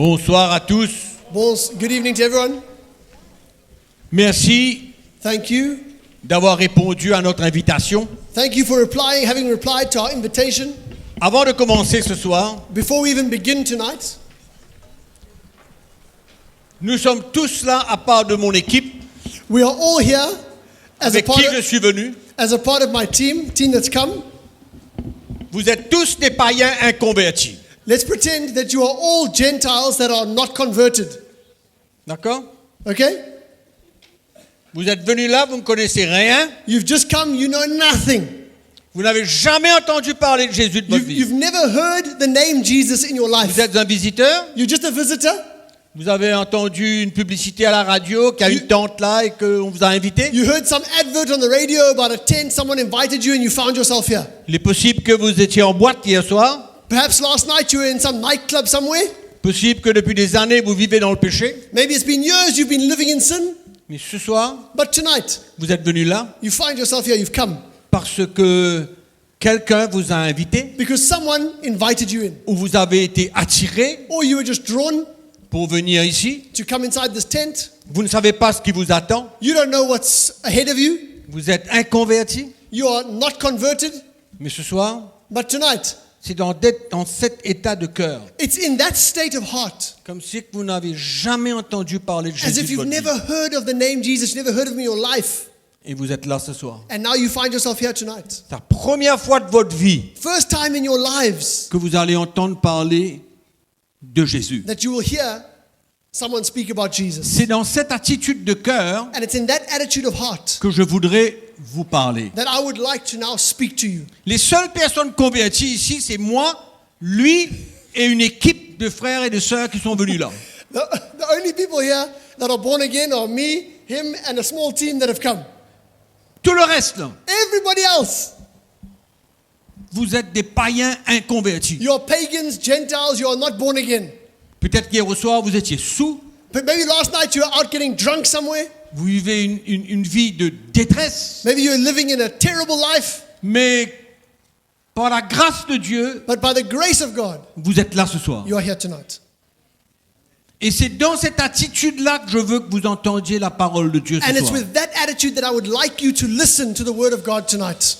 Bonsoir à tous. Good evening to everyone. Merci Thank you. d'avoir répondu à notre invitation. Thank you for having replied to our invitation. Avant de commencer ce soir, Before we even begin tonight, nous sommes tous là à part de mon équipe we are all here avec qui je suis venu. as a part of my team that's come. Vous êtes tous des païens inconvertis. Let's pretend that you are all Gentiles that are not converted. D'accord? Okay? Vous êtes venus là, vous ne connaissez rien. You've just come, you know nothing. Vous n'avez jamais entendu parler de Jésus de votre vie. You've never heard the name Jesus in your life. Vous êtes un visiteur. You're just a visitor. Vous avez entendu une publicité à la radio qu'il y a une tente là et qu'on vous a invité. You heard some advert on the radio about a tent, someone invited you and you found yourself here. Il est possible que vous étiez en boîte hier soir. Perhaps last night you were in some nightclub somewhere. Possible que depuis des années vous vivez dans le péché. Maybe it's been years you've been living in sin. Mais ce soir, But tonight, vous êtes venus là you find yourself here, you've come. parce que quelqu'un vous a invité Because someone invited you in. ou vous avez été attiré Or you were just drawn pour venir ici. to come inside this tent. Vous ne savez pas ce qui vous attend. You don't know what's ahead of you. Vous êtes inconverti. You are not converted. Mais ce soir, But tonight, c'est dans cet état de cœur. it's in that state of heart. Comme si vous n'avez jamais entendu parler de As Jésus if de you've votre never vie. heard of the name Jesus, never heard of him in your life. Et vous êtes là ce soir. And now you find yourself here tonight. C'est la première fois de votre vie First time in your lives que vous allez entendre parler de Jésus. that you will hear someone speak about Jesus. C'est dans cette attitude de cœur And it's in that attitude of heart que je voudrais vous parler. that I would like to now speak to you. Les seules personnes converties ici, c'est moi, lui et une équipe de frères et de sœurs qui sont venus là. The only people here that are born again are me, him, and a small team that have come. Tout le reste, là, Everybody else, vous êtes des païens inconvertis. you are pagans, Gentiles, you are not born again. Peut-être qu'hier au soir, vous étiez sous, But maybe last night you were out getting drunk somewhere. vous vivez une vie de détresse, Maybe you're living in a terrible life. mais par la grâce de Dieu, But by the grace of God, vous êtes là ce soir. you are here tonight. Et c'est dans cette attitude-là que je veux que vous entendiez la parole de Dieu And ce it's soir. with that attitude that I would like you to listen to the word of God tonight.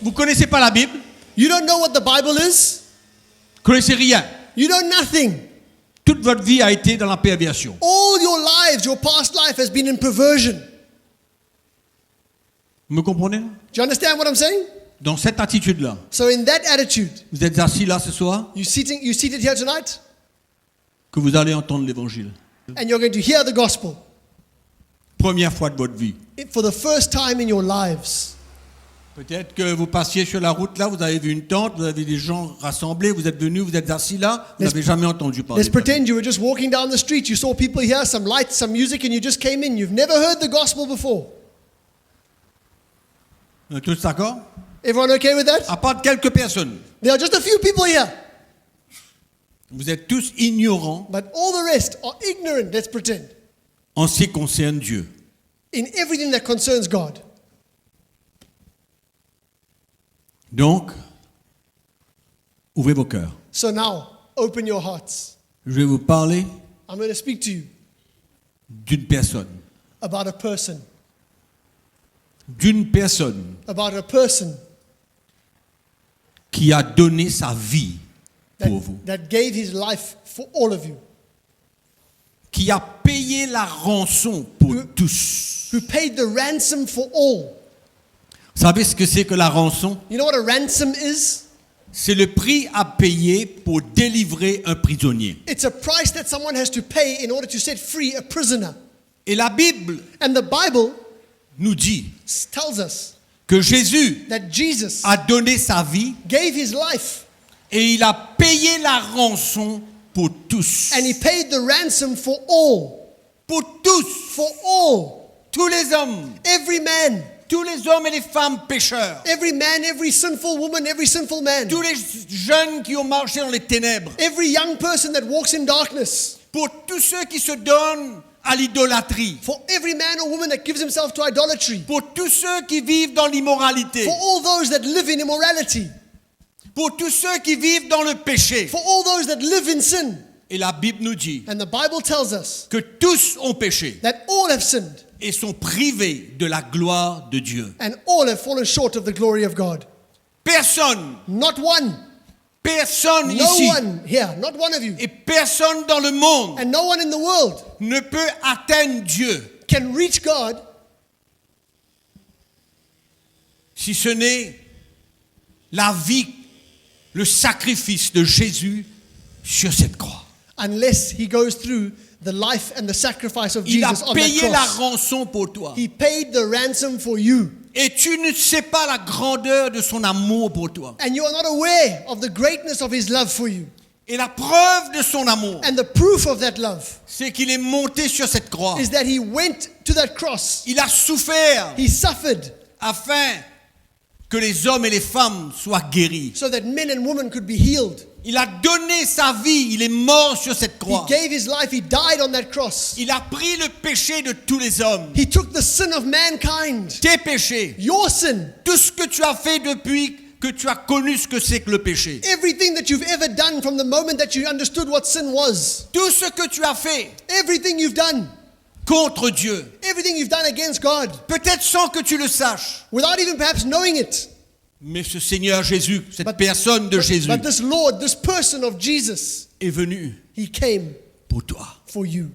Vous connaissez pas la Bible, You don't know what the Bible is. vous connaissez rien. You know nothing. Toute votre vie a été dans la perversion. All your lives, your past life has been in perversion. Vous me comprenez? Do you understand what I'm saying? Dans cette attitude-là, So in that attitude, vous êtes assis là ce soir, you seated here tonight, que vous allez entendre l'évangile. and you're going to hear the gospel Première fois de votre vie. for the first time in your lives. Peut-être que vous passiez sur la route là, vous avez vu une tente, vous avez des gens rassemblés, vous êtes venus, vous êtes assis là, vous Let's- n'avez jamais entendu parler. Let's pretend you were just walking down the street, you saw people here, some lights, some music, and you just came in. You've never heard the gospel before. On est tous d'accord? Everyone okay with that? À part de quelques personnes. There are just a few people here, Vous êtes tous ignorants but all the rest are ignorant, let's pretend, en ce qui concerne Dieu. in everything that concerns God. Donc, ouvrez vos cœurs. So now, open your hearts. Je vais vous parler I'm going to speak to you d'une personne. about a person, D'une personne qui a donné sa vie pour vous. that gave his life for all of you, Qui a payé la rançon pour tous. who paid the ransom for all. Vous savez ce que c'est que la rançon? You know what a ransom is? C'est le prix à payer pour délivrer un prisonnier. It's a price that someone has to pay in order to set free a prisoner. Et la Bible And the Bible nous dit tells us que Jésus that Jesus a donné sa vie gave his life et il a payé la rançon pour tous. and he paid the ransom for all. Pour tous. For all. Tous les hommes. Every man. Tous les hommes et les femmes pécheurs. Every man, every sinful woman, every sinful man. Tous les jeunes qui ont marché dans les ténèbres. Every young person that walks in darkness. Pour tous ceux qui se donnent à l'idolâtrie. For every man or woman that gives himself to idolatry. Pour tous ceux qui vivent dans l'immoralité. For all those that live in immorality. Pour tous ceux qui vivent dans le péché. For all those that live in sin. Et la Bible nous dit And the Bible tells us que tous ont péché that all have sinned et sont privés de la gloire de Dieu. and all have fallen short of the glory of God. Personne, Not one. personne No ici one here. Not one of you. et personne dans le monde And no one in the world ne peut atteindre Dieu can reach God si ce n'est la vie, le sacrifice de Jésus sur cette croix. unless he goes through the life and the sacrifice of Il a Jesus on that payé la cross. rançon pour toi. He paid the ransom for you. Et tu ne sais pas la grandeur de son amour pour toi. And you are not aware of the greatness of his love for you. Et la preuve de son amour, And the proof of that love c'est qu'il est monté sur cette croix. is that he went to that cross. Il a souffert He suffered afin que les hommes et les femmes soient guéris. so that men and women could be healed. Il a donné sa vie, il est mort sur cette He croix. gave his life. He died on that cross. Il a pris le péché de tous les hommes. He took the sin of mankind. Tes péchés, Your sin. tout ce que tu as fait depuis que tu as connu ce que c'est que le péché. Everything that you've ever done from the moment that you understood what sin was. Tout ce que tu as fait Everything you've done. contre Dieu. Everything you've done against God. Peut-être sans que tu le saches. Without even perhaps knowing it. Mais ce Seigneur Jésus, cette But- personne de Jésus, But this Lord, this person of Jesus, est venu he came pour toi, for you,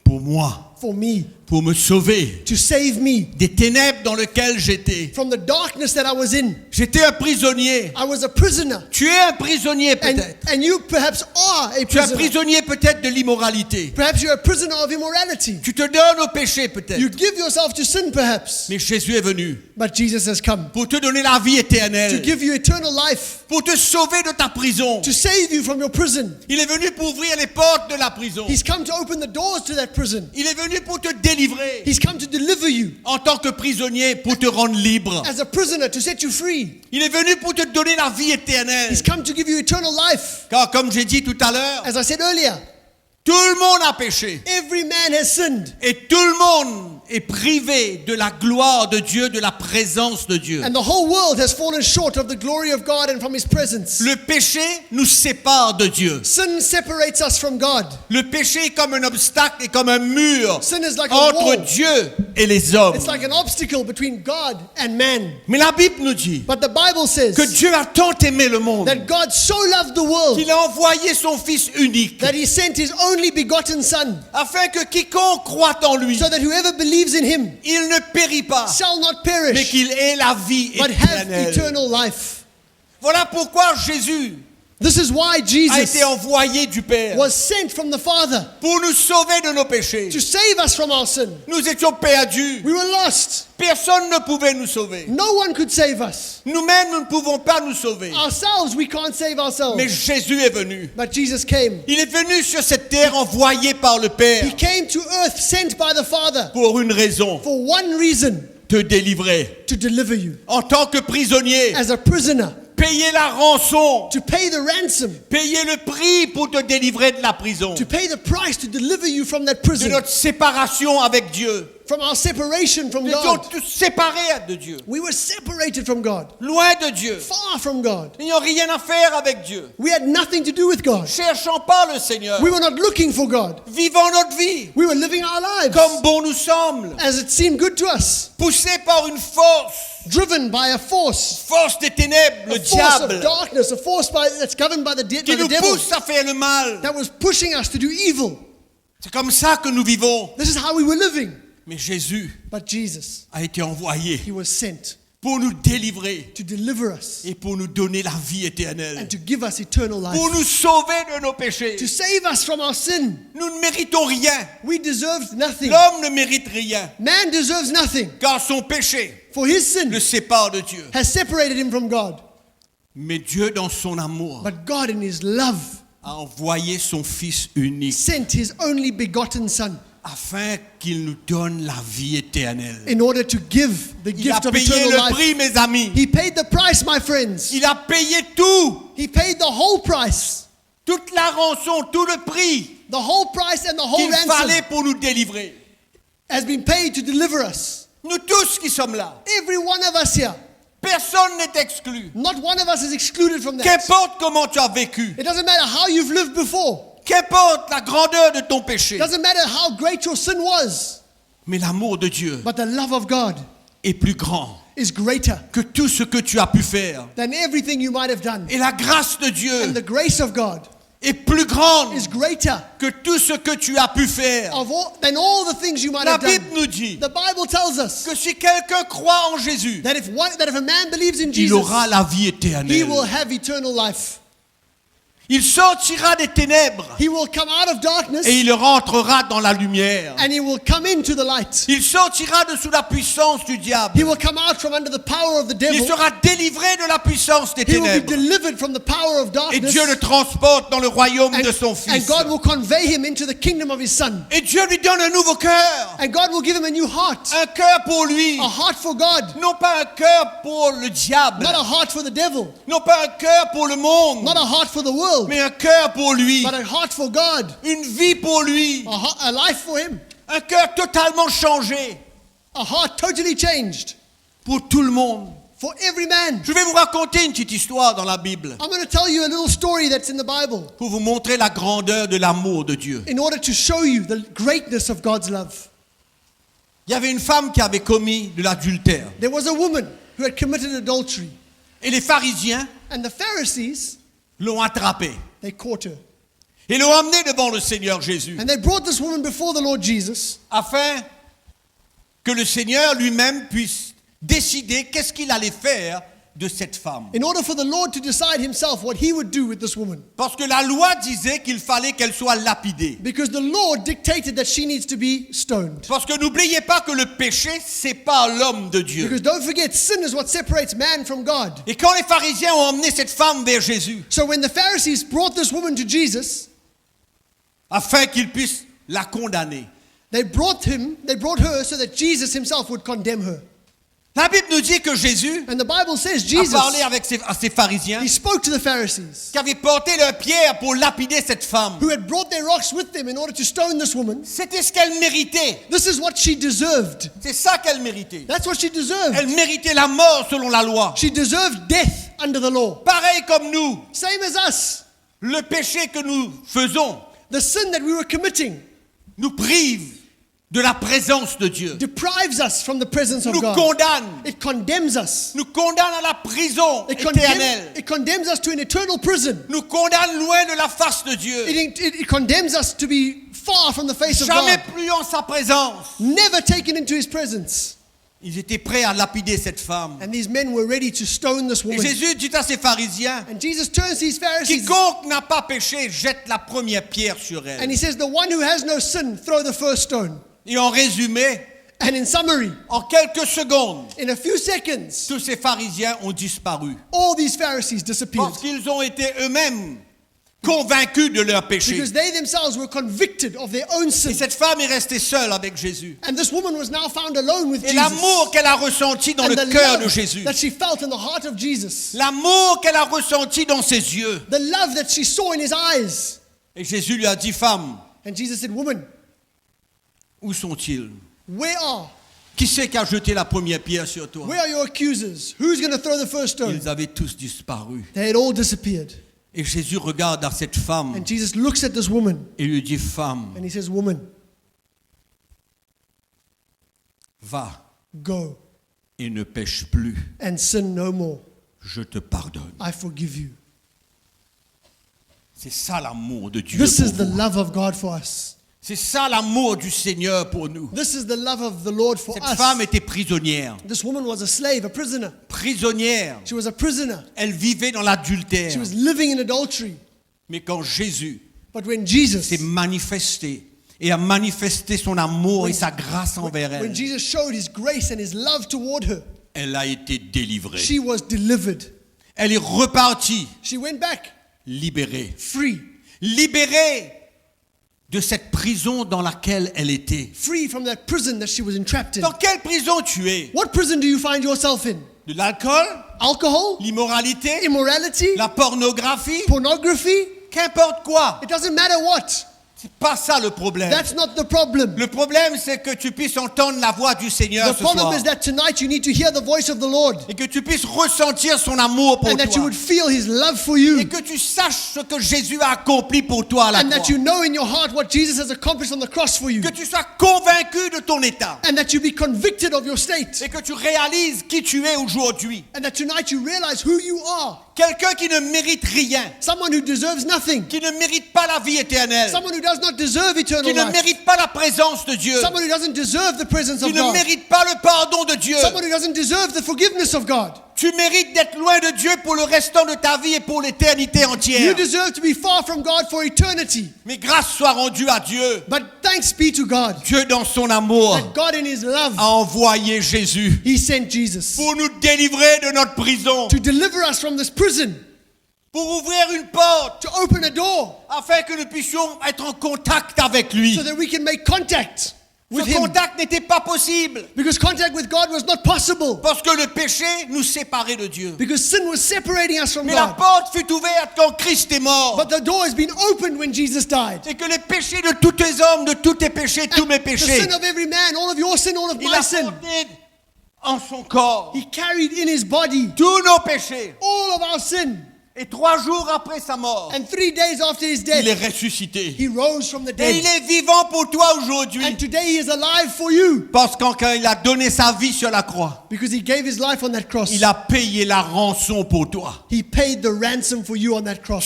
pour moi, for me, pour me sauver to save me des ténèbres dans lesquelles j'étais. from the darkness that I was in. J'étais un prisonnier. I was a prisoner. Tu es un prisonnier peut-être. And you perhaps are a Tu es un prisoner. prisonnier peut-être de l'immoralité. Perhaps you're a prisoner of immorality. Tu te donnes au péché peut-être. You give yourself to sin perhaps. Mais Jésus est venu But Jesus has come pour te donner la vie to éternelle, give you eternal life, pour te sauver de ta prison. to save you from your prison. Il est venu pour ouvrir les portes de la prison. He's come to open the doors to that prison. Il est venu pour te délivrer. He's come to deliver you En tant que prisonnier, pour te rendre libre. as a prisoner, to set you free. Il est venu pour te donner la vie éternelle. He's come to give you eternal life. Car comme j'ai dit tout à l'heure, As I said earlier, tout le monde a péché. every man has sinned. Et tout le monde est privé de la gloire de Dieu, de la présence de Dieu. And the whole world has fallen short of the glory of God and from his presence. Le péché nous sépare de Dieu. Sin separates us from God. Le péché est comme un obstacle et comme un mur Sin is like a entre wall. Dieu et les hommes. It's like an obstacle between God and man. Mais la Bible nous dit But the Bible says que Dieu a tant aimé le monde that God so loved the world qu'il a envoyé son Fils unique that he sent his only begotten Son, afin que quiconque croit en lui, so that whoever believes in him il ne périt pas, shall not mais perish, qu'il ait la vie but have éternelle. eternal life. Voilà pourquoi Jésus This is why a Jesus été envoyé du Père was sent from the Father pour nous sauver de nos péchés. to save us from our sin. Nous étions perdus. We were lost. Personne ne pouvait nous sauver. No one could save us. Nous-mêmes, nous ne pouvons pas nous sauver. Ourselves, we can't save ourselves. Mais Jésus est venu. But Jesus came. Il est venu sur cette terre envoyé par le Père He came to earth sent by the Father pour une raison, for one reason, te délivrer. to deliver you. En tant que prisonnier, As a prisoner, payer la rançon, to pay the ransom, payer le prix pour te délivrer de la prison, to pay the price to deliver you from that de prison, notre séparation avec Dieu. from our separation from Nous étions God. tous séparés de Dieu, We were separated from God, loin de Dieu. far from God. Nous n'avions rien à faire avec Dieu. We had nothing to do with God. Cherchons pas le Seigneur. We were not looking for God. Vivons notre vie We were living our lives comme bon nous semble, as it seemed good to us, poussés par une force, driven by a force force des ténèbres, le a force of diable, darkness, a force that's governed by the qui nous devil, pousse à faire le mal. that was pushing us to do evil. C'est comme ça que nous vivons. This is how we were living. Mais Jésus But Jesus, a été envoyé he was sent pour nous délivrer to deliver us et pour nous donner la vie éternelle, and to give us eternal pour life, nous sauver de nos péchés. to save us from our sin. Nous ne méritons rien. We deserved nothing. L'homme ne mérite rien, Man deserves nothing, car son péché for his sin le sépare de Dieu. has separated him from God. Mais Dieu, dans son amour, But God in his love a envoyé son Fils unique sent his only begotten Son afin qu'il nous donne la vie éternelle. in order to give the Il a gift of payé eternal le life. prix, mes amis. He paid the price, my friends. Il a payé tout, He paid the whole price. toute la rançon, tout le prix The whole price and the whole qu'il fallait ransom pour nous délivrer. has been paid to deliver us. Nous tous qui sommes là, Every one of us here. personne n'est exclu. Not one of us is excluded from that. Qu'importe comment tu as vécu, It doesn't matter how you've lived before. Qu'importe la grandeur de ton péché. Doesn't matter how great your sin was. Mais l'amour de Dieu But the love of God est plus grand is greater que tout ce que tu as pu faire. than everything you might have done. Et la grâce de And Dieu the grace of God est plus grande is greater que tout ce que tu as pu faire. than all the things you might La have done. Bible nous dit The Bible tells us que si quelqu'un croit en Jésus, that if a man believes in il Jesus, aura la vie he éternelle. will have eternal life. Il sortira des ténèbres He will come out of darkness et il rentrera dans la lumière. and he will come into the light. Il sortira de sous la puissance du diable. He will come out from under the power of the Il devil. sera délivré de la puissance des He will be ténèbres. delivered from the power of Et darkness. Dieu le transporte dans le royaume de son And Fils. God will convey him into the kingdom of his Son. Et Dieu lui donne un nouveau cœur. And God will give him a new heart. Un cœur pour lui. A heart for God. Non pas un cœur pour le diable. Not a heart for the devil. Non pas un cœur pour le monde. Not a heart for the world. Mais un cœur pour lui. But a heart for God. Une vie pour lui. A life for him. Un cœur totalement changé. A heart totally changed. Pour tout le monde. For every man. Je vais vous raconter une petite histoire dans la Bible. I'm going to tell you a little story that's in the Bible Pour vous montrer la grandeur de l'amour de Dieu. in order to show you the greatness of God's love. Il y avait une femme qui avait commis de l'adultère. There was a woman who had committed adultery. Et les pharisiens And the Pharisees, l'ont attrapée. they caught her. Et l'ont emmenée devant le Seigneur Jésus. And they brought this woman before the Lord Jesus Afin que le Seigneur lui-même puisse décider qu'est-ce qu'il allait faire de cette femme. in order for the Lord to decide himself what he would do with this woman. Parce que la loi disait qu'il fallait qu'elle soit lapidée. Because the Lord dictated that she needs to be stoned. Parce que n'oubliez pas que le péché sépare l'homme de Dieu. Because don't forget, sin is what separates man from God. Et quand les pharisiens ont emmené cette femme vers Jésus, So when the Pharisees brought this woman to Jesus, afin qu'il puisse la condamner, they brought her so that Jesus himself would condemn her. la Bible nous dit que Jésus And the Bible says a Jesus, parlé à ces pharisiens he spoke to the Pharisees qui avaient porté leur pierre pour lapider cette femme. who had brought their rocks with them in order to stone this woman. C'était ce qu'elle méritait. This is what she deserved. C'est ça qu'elle méritait. That's what she deserved. Elle méritait la mort selon la loi. She deserved death under the law. Pareil comme nous, Same as us. le péché que nous faisons The sin that we were committing nous prive de la présence de Dieu. deprives us from the presence of Nous God. condamne. It condemns us. Nous condamne à la prison It éternelle. condemns us to an eternal prison. Nous condamne loin de la face de Dieu. It condemns us to be far from the face of Jamais God. plus en sa présence. Never taken into his presence. Ils étaient prêts à lapider cette femme. And these men were ready to stone this Et woman. Jésus dit à ces pharisiens, And Jesus turns to these Pharisees quiconque n'a pas péché jette la première pierre sur and elle. he says, the one who has no sin, throw the first stone. Et en résumé, And in summary, en quelques secondes, in a few seconds, tous ces pharisiens ont disparu. all these Pharisees disappeared. Parce qu'ils ont été eux-mêmes convaincus de leur péché. Because they themselves were convicted of their own Et sin. cette femme est restée seule avec Jésus. And this woman was now found alone with Et Jesus. l'amour qu'elle a ressenti dans And le the cœur de love Jésus, that she felt in the heart of Jesus. l'amour qu'elle a ressenti dans ses yeux. The love that she saw in his eyes. Et Jésus lui a dit, femme, And Jesus said, woman, où sont-ils? where are? Qui c'est qui a jeté la première pierre sur toi? Where are your accusers? Who's going to throw the first stone? Ils avaient tous disparu. They had all disappeared. Et Jésus regarde à cette femme And Jesus looks at this woman et lui dit, femme, and he says, woman, va go et ne pêche plus. and sin no more. Je te pardonne. I forgive you. C'est ça l'amour de Dieu This pour is the vous. love of God for us. C'est ça l'amour du Seigneur pour nous. This is the love of the Lord for Cette us. femme était prisonnière. This woman was a slave, a prisoner. Prisonnière. She was a prisoner. Elle vivait dans l'adultère. She was living in adultery. Mais quand Jésus But when Jesus, s'est manifesté et a manifesté son amour et sa grâce envers when elle, Jesus showed his grace and his love toward her, elle a été délivrée. she was delivered. Elle est repartie, She went back libérée. free, Libérée de cette prison dans laquelle elle était. free from that prison that she was entrapped in. Dans quelle prison tu es? What prison do you find yourself in? De l'alcool? Alcohol? L'immoralité? Immorality? La pornographie? Pornography? Qu'importe quoi. It doesn't matter what. C'est pas ça le problème. That's not the problem. Le problème, c'est que tu puisses entendre la voix du Seigneur The ce soir. problem is that tonight you need to hear the voice of the Lord Et que tu puisses ressentir son amour pour and that you toi. would feel His love for Et you que tu saches ce que Jésus a accompli pour toi à la and croix. that you know in your heart what Jesus has accomplished on the cross for you Que tu sois convaincu de ton état. and that you be convicted of your state Et que tu réalises qui tu es aujourd'hui. and that tonight you realize who you are. Quelqu'un qui ne mérite rien. Someone who deserves nothing. Qui ne mérite pas la vie éternelle. Someone who does not deserve eternal Qui ne life. mérite pas la présence de Dieu. Someone who doesn't deserve the presence Qui of ne God. mérite pas le pardon de Dieu. Someone who doesn't deserve the forgiveness of God. Tu mérites d'être loin de Dieu pour le restant de ta vie et pour l'éternité You entière. deserve to be far from God for eternity. Mais grâce soit rendue à Dieu. But thanks be to God Dieu dans son amour that God in His love, a envoyé Jésus He sent Jesus pour nous délivrer de notre prison. to deliver us from this prison, Pour ouvrir une porte to open a door afin que nous puissions être en contact avec lui. so that we can make contact with Ce Him. contact n'était pas possible Because contact with God was not possible. parce que le péché nous séparait de Dieu. Because sin was separating us from Mais la God. porte fut ouverte quand Christ est mort. But the door has been opened when Jesus died. Et que les péchés de tous tes hommes, de tous tes péchés, tous mes The péchés, sin of every man, all of your sin, all of il my a sin, porté en son corps He carried in His body tous nos péchés. all of our sin. Et 3 jours après sa mort, And 3 days after His il est death, ressuscité. He rose from the Et il dead. est vivant pour toi aujourd'hui. And today He is alive for you Parce que quand il a donné sa vie sur la croix, because He gave His life on that cross. il a payé la rançon pour toi. He paid the ransom for you on that cross.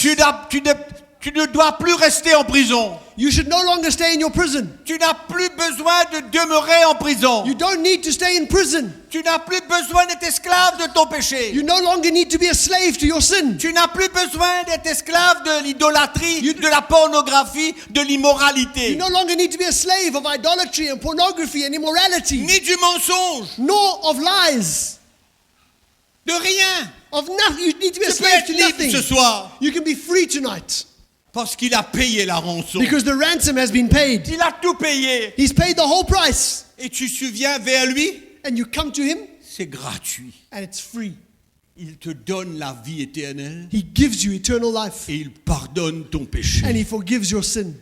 Tu ne dois plus rester en prison. You should no longer stay in your prison. Tu n'as plus besoin de demeurer en prison. You don't need to stay in prison. Tu n'as plus besoin d'être esclave de ton péché. You no longer need to be a slave to your sin. Tu n'as plus besoin d'être esclave de l'idolâtrie, de la pornographie, de You l'immoralité, no longer need to be a slave of idolatry and pornography and immorality, ni du mensonge, nor of lies. de rien. Of nothing. You need to be a Tu peux slave être to libre nothing. ce soir You can be free tonight parce qu'il a payé la rançon. because the ransom has been paid. Il a tout payé. He's paid the whole price. Et tu viens vers lui, And you come to Him c'est gratuit. and it's free. Il te donne la vie éternelle He gives you eternal life et il pardonne ton péché. and He forgives your sin.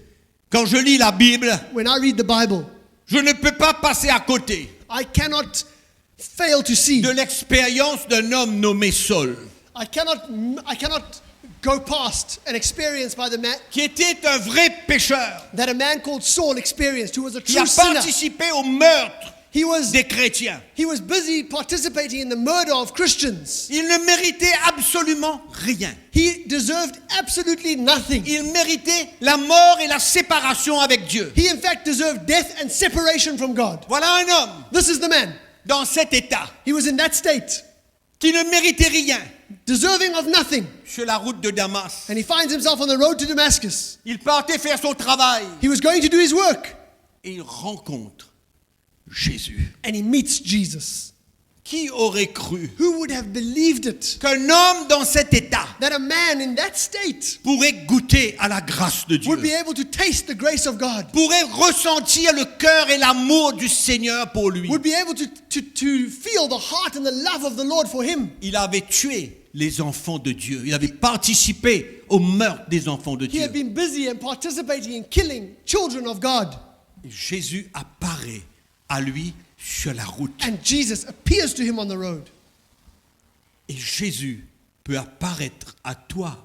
Quand je lis la Bible, When I read the Bible, je ne peux pas passer à côté I cannot fail to see. de l'expérience d'un homme nommé Saul, I cannot go past an experience by the man qui était un vrai pécheur, that a man called Saul experienced, who was a qui a true sinner. participé au meurtre He was des chrétiens. busy participating in the murder of Christians. Il ne méritait absolument rien. He deserved absolutely nothing. Il méritait la mort et la séparation avec Dieu. He in fact deserved death and separation from God. Voilà un homme This is the man. dans cet état He was in that state, qui ne méritait rien. deserving of nothing. Sur la route de Damas, And he finds himself on the road to Damascus. il partait faire son travail He was going to do his work et il rencontre Jésus. and he meets Jesus. Qui aurait cru Who would have believed it? qu'un homme dans cet état That a man in that state pourrait goûter à la grâce de Dieu, would be able to taste the grace of God, pourrait ressentir le cœur et l'amour du Seigneur pour lui. would be able to feel the heart and the love of the Lord for him. Il avait tué les enfants de Dieu. Il avait participé au meurtre des enfants de He Dieu. had been busy and participating in killing children of God. Et Jésus apparaît à lui sur la route. And Jesus appears to him on the road. Et Jésus peut apparaître à toi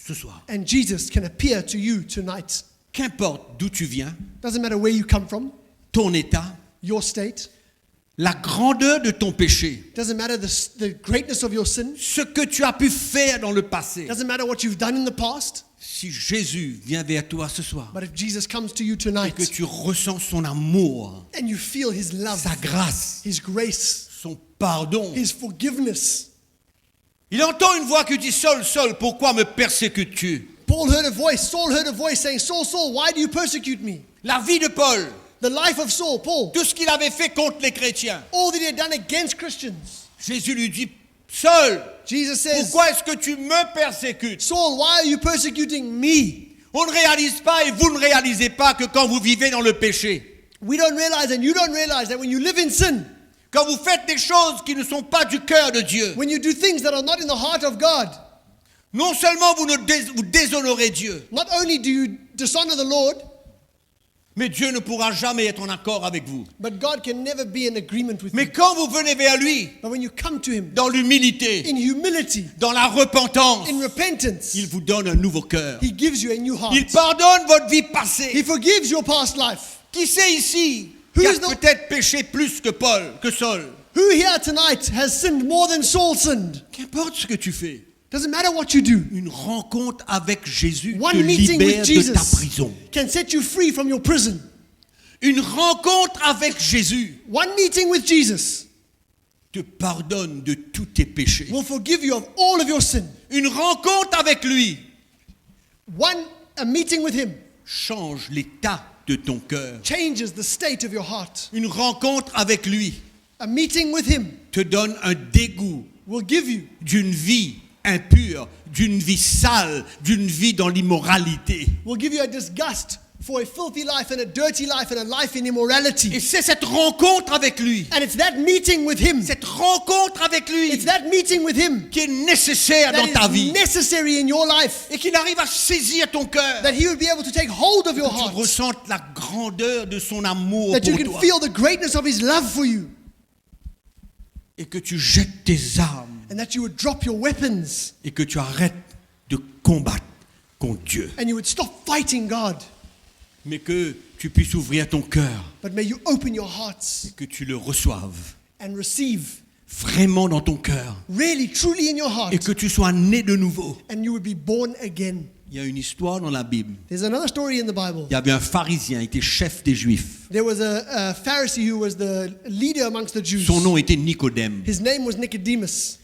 ce soir. And Jesus can appear to you tonight. Qu'importe d'où tu viens, Doesn't matter where you come from, ton état, your state. la grandeur de ton péché, Doesn't matter the greatness of your sin. ce que tu as pu faire dans le passé. Doesn't matter what you've done in the past. Si Jésus vient vers toi ce soir But if Jesus comes to you et que tonight tu ressens son amour, and you feel His love, sa grâce, His grace, son pardon, His forgiveness. il entend une voix qui dit « Saul, Saul, pourquoi me persécutes-tu » Saul heard a voice saying, Saul, Saul, why do you persecute me? La vie de Paul, The life of Saul, Paul, tout ce qu'il avait fait contre les chrétiens. all that he had done against Christians. Jésus lui dit « Saul, Jesus says, pourquoi est-ce que tu me persécutes » Saul, why are you persecuting me? On ne réalise pas et vous ne réalisez pas que quand vous vivez dans le péché, We don't realize and you don't realize that when you live in sin, quand vous faites des choses qui ne sont pas du cœur de Dieu, when you do things that are not in the heart of God, non seulement vous déshonorez Dieu, not only do you dishonor the Lord, Mais Dieu ne pourra jamais être en accord avec vous. But God can never be in agreement with Mais you. quand vous venez vers lui, But when you come to Him dans l'humilité, in humility, dans la repentance, in repentance, il vous donne un nouveau cœur. He gives you a new heart. Il pardonne votre vie He passée. forgives your past life. Qui sait ici Who qui a is the- peut-être péché plus que Saul? Who here tonight has sinned more than Saul sinned? Qu'importe ce que tu fais, Doesn't matter what you do. une rencontre avec Jésus te One meeting with libère de ta Jesus prison. can set you free from your prison. Une rencontre avec Jésus One meeting with Jesus te pardonne de tous tes péchés. will forgive you of all of your sin. Une rencontre avec lui A meeting with Him change l'état de ton cœur. changes the state of your heart. Une rencontre avec lui A meeting with Him te donne un dégoût will give you d'une vie impure, d'une vie sale, d'une vie dans l'immoralité. a disgust for a filthy life and a dirty life and a life in immorality. Et c'est cette rencontre avec lui, And it's that meeting with Him. cette rencontre avec lui It's that meeting with Him qui est nécessaire dans ta that vie is necessary in your life. et qui arrive à saisir ton cœur. That He will be able to take hold of your Que tu heart. ressentes la grandeur de son amour That you pour can toi feel the greatness of His love for you. et que tu jettes tes armes And that you would drop your weapons et que tu arrêtes de combattre contre Dieu, and you would stop fighting God. mais que tu puisses ouvrir ton cœur But may you open your hearts et que tu le reçoives and receive vraiment dans ton cœur really, truly in your heart. et que tu sois né de nouveau. And you would be born again. Il y a une histoire dans la Bible. There's another story in the Bible. Il y avait un pharisien, il était chef des Juifs. There was a Pharisee who was the leader amongst the Jews. Son nom était Nicodème. His name was Nicodemus.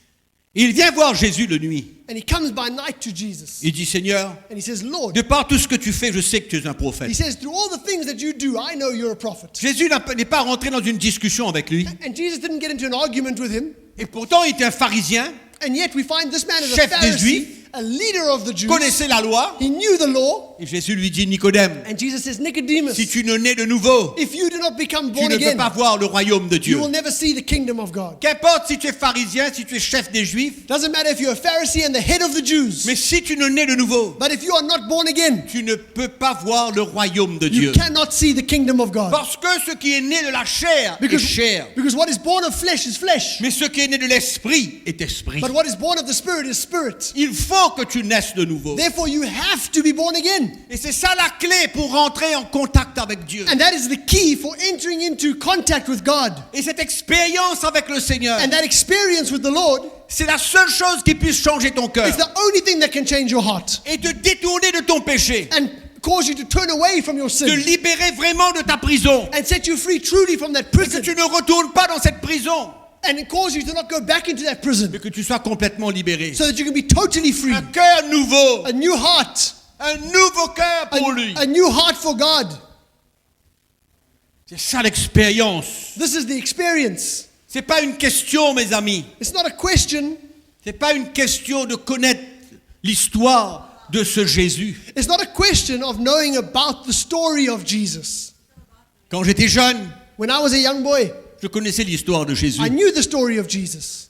Il vient voir Jésus de nuit. And he comes by night to Jesus. Il dit, Seigneur, And he says, Lord, de par tout ce que tu fais, je sais que tu es un he prophète. says, through all the things that you do, I know you're a prophet. Jésus n'est pas rentré dans une discussion avec lui. And Jesus didn't get into an argument with him. Et pourtant, il était un pharisien, And yet we find this man as a Chef des Pharisee, Juifs, a leader of the Jews. connaissait la loi. He knew the law. Et Jésus lui dit, Nicodème, And Jesus says, Nicodemus, si tu ne nais de nouveau, if you do not become tu born ne peux again, pas voir le royaume de you Dieu. will never see the kingdom of God. Qu'importe si tu es pharisien, si tu es chef des Juifs, Doesn't matter if you're a Pharisee and the head of the Jews. mais si tu ne nais de nouveau, But if you are not born again, tu ne peux pas voir le royaume de you Dieu. cannot see the kingdom of God. Parce que ce qui est né de la chair est Because, chair, because what is born of flesh is flesh. mais ce qui est né de l'esprit est esprit. But what is born of the Spirit is spirit. Il faut que tu naisses de nouveau. Therefore, you have to be born again. Et c'est ça la clé pour rentrer en contact avec Dieu. And that is the key for entering into contact with God. Et cette expérience avec le Seigneur, And that experience with the Lord c'est la seule chose qui puisse changer ton cœur is the only thing that can change your heart et te détourner de ton péché, and cause you to turn away from your te sin libérer vraiment de ta prison, and set you free truly from that et que prison tu ne retournes pas dans cette prison, and cause you to not go back into that prison mais que tu sois complètement libéré. so that you can be totally free. Un cœur nouveau, A new heart. un nouveau cœur pour lui. A new heart for God. C'est ça l'expérience. This is the experience. C'est pas une question, mes amis. It's not a question. C'est pas une question de connaître l'histoire de ce Jésus. It's not a question of knowing about the story of Jesus. Quand j'étais jeune, When I was a young boy, je connaissais l'histoire de Jésus. I knew the story of Jesus.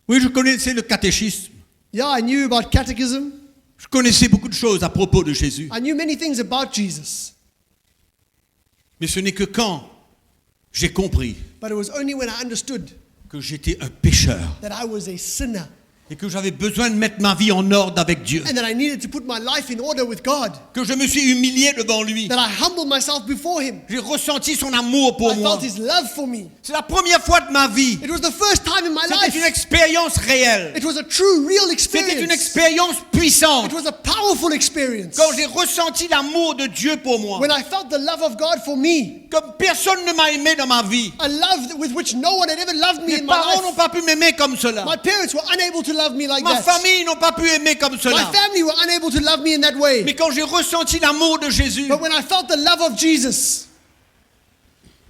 Oui, je connaissais le catéchisme. Yeah, I knew about catechism. Je connaissais beaucoup de choses à propos de Jésus. I knew many things about Jesus. Mais ce n'est que quand j'ai compris But it was only when I understood que j'étais un pécheur that I was a sinner et que j'avais besoin de mettre ma vie en ordre avec Dieu, and that I needed to put my life in order with God, que je me suis humilié devant lui. that I humbled myself before Him. J'ai ressenti son amour pour I moi. felt His love for me. C'est la première fois de ma vie. It was the first time in my C'était une life. expérience réelle. It was a true, real C'était une experience. expérience puissante. It was a powerful experience. Quand j'ai ressenti l'amour de Dieu pour moi, When I felt the love of God for me, comme personne ne m'a aimé dans ma vie. a love with which no one had ever loved me Mes in my parents n'ont life. pas pu m'aimer comme cela. My parents were unable to love me like Ma that. famille n'ont pas pu aimer comme My cela. family were unable to love me in that way. Mais quand j'ai ressenti l'amour de Jésus But when I felt the love of Jesus,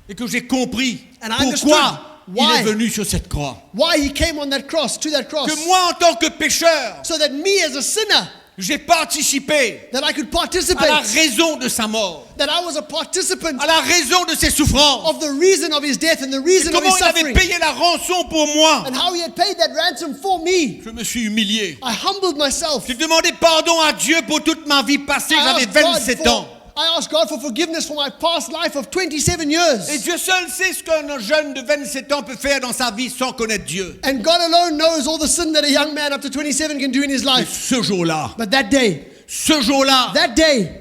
et que j'ai compris And I pourquoi understood il why. est venu sur cette croix, why He came on that cross, to that cross, que moi en tant que pécheur, so that me as a sinner, j'ai participé that I could à la participate, raison de sa mort, that I was a participant à la raison de ses souffrances. of the reason of his death and the Et reason of comment his il avait suffering, payé la rançon pour moi. and how he had paid that ransom for me. Je me suis humilié. I humbled myself. J'ai demandé pardon à Dieu pour toute ma vie passée. J'avais 27 ans. I asked God for forgiveness for my past life of 27 years. Et Dieu seul sait ce qu'un jeune de 27 ans peut faire dans sa vie sans connaître Dieu. And God alone knows all the sin that a young man up to 27 can do in his Et life. ce jour-là, But that day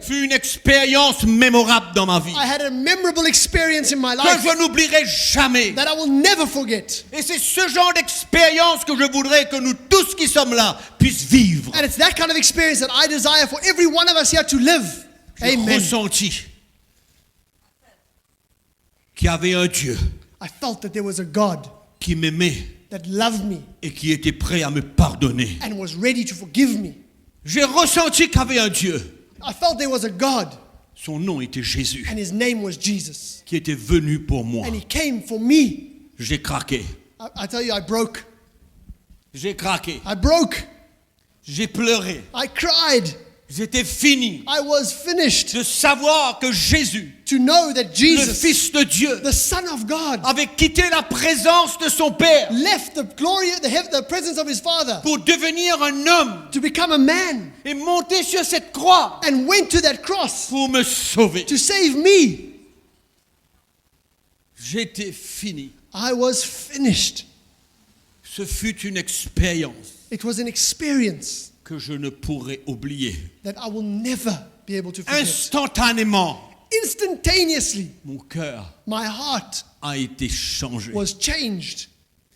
fut une expérience mémorable dans ma vie. I had a memorable experience in my Que life je n'oublierai jamais. that I will never forget. Et c'est ce genre d'expérience que je voudrais que nous tous qui sommes là puissions vivre. And it's that kind of experience that I desire for every one of us here to live. J'ai Amen. ressenti qu'il y avait un Dieu I felt that there was a God qui m'aimait that loved me et qui était prêt à me pardonner. and was ready to forgive me. J'ai ressenti qu'il y avait un Dieu. I felt there was a God Son nom était Jésus, and his name was Jesus. qui était venu pour moi. And he came for me. J'ai craqué. I tell you, I broke. J'ai craqué. I broke. J'ai pleuré. I cried. J'étais fini I was finished. de savoir que Jésus, To know that le Jesus, Fils de Dieu, the Son of God, avait quitté la présence de son Père left the glory, the presence of his Father pour devenir un homme to become a man et monter sur cette croix and went to that cross pour me sauver. to save me. J'étais fini. I was finished. Ce fut une expérience It was an experience que je ne pourrai oublier. that I will never be able to forget. Instantanément, Instantaneously, mon cœur my heart a été changé. was changed.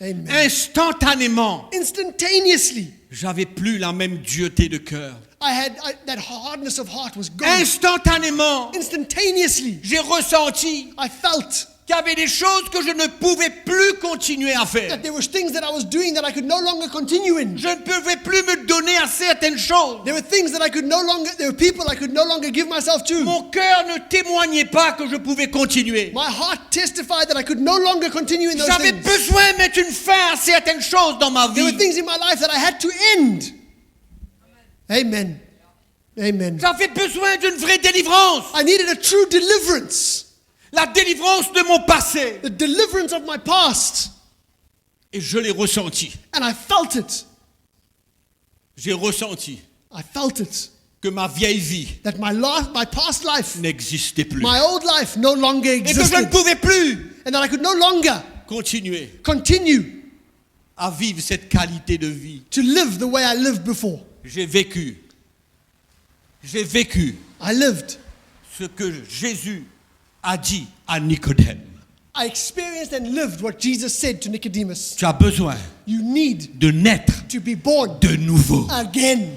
Amen. Instantanément, Instantaneously, j'avais plus la même dureté de cœur. that hardness of heart was gone. Instantanément, Instantaneously, j'ai ressenti I felt qu'il y avait des choses que je ne pouvais plus continuer à faire. that there were things that I was doing that I could no longer continue in. Je ne pouvais plus me donner à certaines choses. There were things that I could no longer, there were people I could no longer give myself to. Mon cœur ne témoignait pas que je pouvais continuer. My heart testified that I could no longer continue in those J'avais things. besoin de mettre une fin à certaines choses dans ma There were vie. things in my life that I had to end. Amen. Amen. J'avais besoin d'une vraie délivrance. I needed a true deliverance. La délivrance de mon passé. The deliverance of my past. Et je l'ai ressenti. And I felt it. J'ai ressenti I felt it. que ma vieille vie That my past life, n'existait plus. my old life no longer Et que je ne existed. pouvais plus And that I could no longer continuer continue à vivre cette qualité de vie. to live the way I lived before. J'ai vécu I lived. ce que Jésus a dit à Nicodème. I experienced and lived what Jesus said to Nicodemus. Tu as besoin You need de naître to be born de nouveau. again.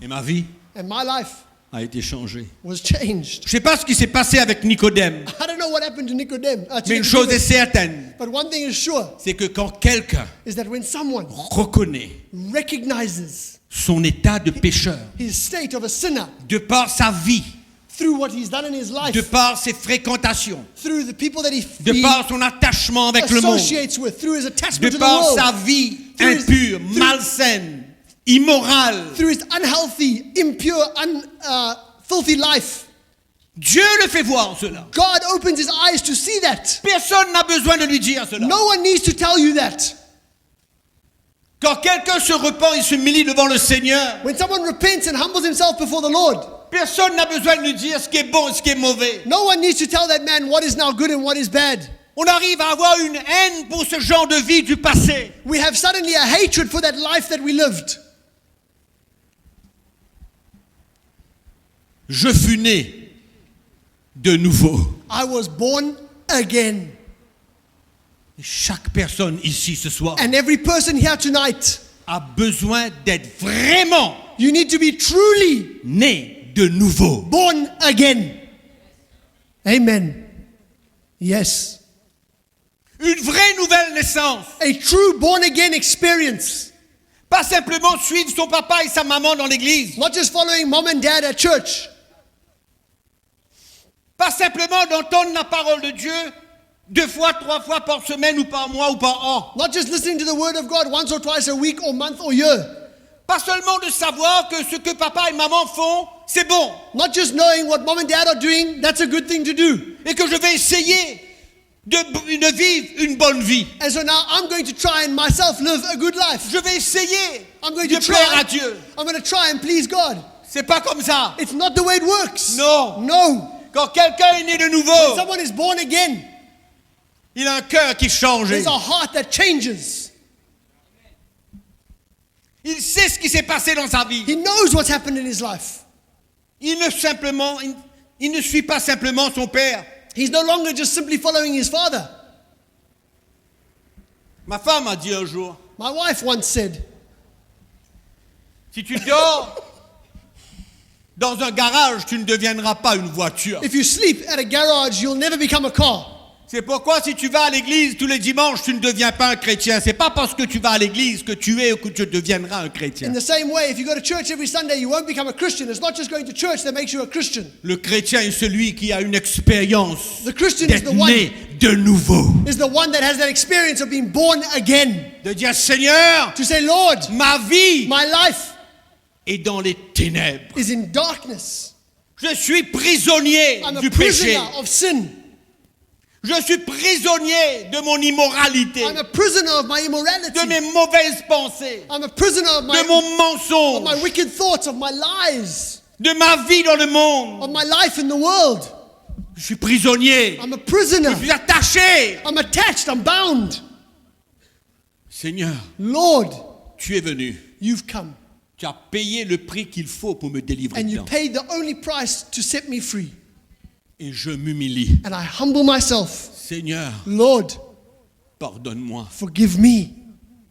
Et ma vie And my life a été changée. was changed. Je ne sais pas ce qui s'est passé avec Nicodème, I don't know what happened to Nicodemus. mais une chose est certaine, But one thing is sure c'est que quand quelqu'un is that when someone reconnaît recognizes son état de pécheur, his state of a sinner de par sa vie, through what he's done in his life, de par ses fréquentations, through the people that de par son attachement avec le monde, associates with, through his de attachment to the par world, sa vie Through his- impure, through- malsaine, immorale, through his unhealthy, impure, filthy life, Dieu le fait voir cela. God opens his eyes to see that. Personne n'a besoin de lui dire cela. No one needs to tell you that. Quand quelqu'un se repent et s'humilie devant le Seigneur, When someone repents and humbles himself before the Lord, personne n'a besoin de lui dire ce qui est bon et ce qui est mauvais. no one needs to tell that man what is now good and what is bad. On arrive à avoir une haine pour ce genre de vie du passé. We have suddenly a hatred for that life that we lived. Je fus né de nouveau. I was born again. Et chaque personne ici ce soir And every person here tonight, a besoin d'être vraiment you need to be truly né de nouveau. born again. Amen. Yes. Une vraie nouvelle naissance. A true born again experience. Pas simplement suivre son papa et sa maman dans l'église. Not just following mom and dad at church. Pas simplement d'entendre la parole de Dieu 2 fois, 3 fois par semaine ou par mois ou par an. Not just listening to the word of God once or twice a week or month or year. Pas seulement de savoir que ce que papa et maman font, c'est bon. Not just knowing what mom and dad are doing, that's a good thing to do. Et que je vais essayer de vivre une bonne vie. And so now I'm going to try and myself live a good life. Je vais essayer I'm going de to plaire à try. Dieu. I'm going to try and please God. C'est pas comme ça. It's not the way it works. Non. No. Quand quelqu'un est né de When nouveau, someone is born again, il a un cœur qui change. there's a heart that changes. Il sait ce qui s'est passé dans sa vie. He knows what's happened in his life. Il ne suit pas simplement son père. He's no longer just simply following his father. Ma femme a dit un jour, My wife once said, si tu dors dans un garage, tu ne deviendras pas une voiture. if you sleep at a garage, you'll never become a car. C'est pourquoi si tu vas à l'église tous les dimanches, tu ne deviens pas un chrétien. C'est pas parce que tu vas à l'église que tu es ou que tu deviendras un chrétien. In the same way, if you go to church every Sunday, you won't become a Christian. It's not just going to church that makes you a Christian. Le chrétien est celui qui a une expérience The Christian is d'être the one né de nouveau. is the one that has that experience of being born again. De dire, Seigneur, To say, Lord, ma vie my life est dans les ténèbres. is in darkness. Je suis prisonnier I'm a du péché. prisoner of sin. Je suis prisonnier de mon immoralité, I'm a prisoner of my de immorality. mes mauvaises pensées, I'm a prisoner of de mon my mensonge, wicked thoughts, of my lies, de ma vie dans le monde. of my life in the world. Je suis prisonnier. I'm a prisoner. Je suis attaché. I'm attached. I'm bound. Seigneur, Lord, tu es venu. you've come. Tu as payé le prix qu'il faut pour me délivrer And you dedans. paid the only price to set me free. Et je m'humilie. And I humble myself. Seigneur, Lord, pardonne-moi. forgive me.